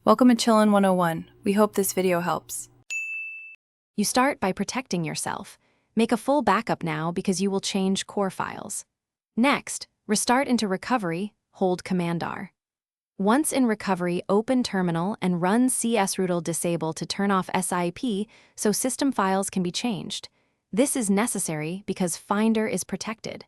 Welcome to Chillin' 101. We hope this video helps. You start by protecting yourself. Make a full backup now because you will change core files. Next, restart into recovery, hold Command-R. Once in recovery, open terminal and run csrootle disable to turn off SIP so system files can be changed. This is necessary because Finder is protected.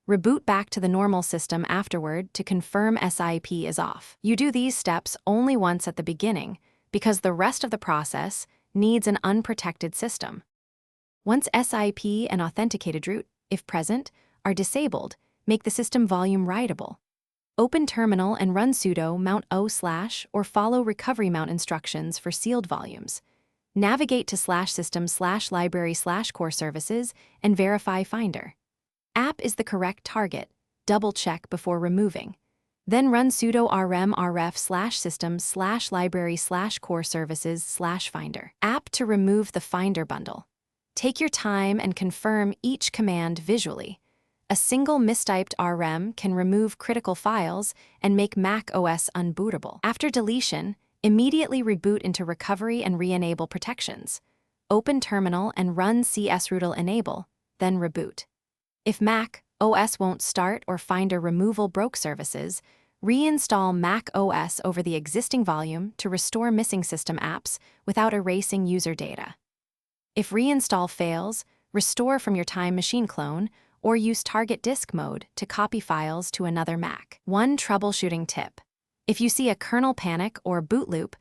Reboot back to the normal system afterward to confirm SIP is off. You do these steps only once at the beginning because the rest of the process needs an unprotected system. Once SIP and authenticated root, if present, are disabled, make the system volume writable. Open terminal and run sudo mount o/ or follow recovery mount instructions for sealed volumes. Navigate to /system/library/core services and verify Finder. App is the correct target. Double check before removing. Then run sudo rm rf/system/library/core services/finder. App to remove the Finder bundle. Take your time and confirm each command visually. A single mistyped rm can remove critical files and make Mac OS unbootable. After deletion, immediately reboot into recovery and re-enable protections. Open terminal and run csrootle enable, then reboot. If Mac OS won't start or Finder removal broke services, reinstall Mac OS over the existing volume to restore missing system apps without erasing user data. If reinstall fails, restore from your Time Machine clone or use target disk mode to copy files to another Mac. One troubleshooting tip. If you see a kernel panic or boot loop,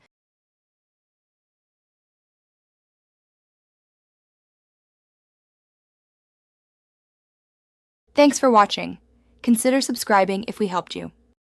Thanks for watching. Consider subscribing if we helped you.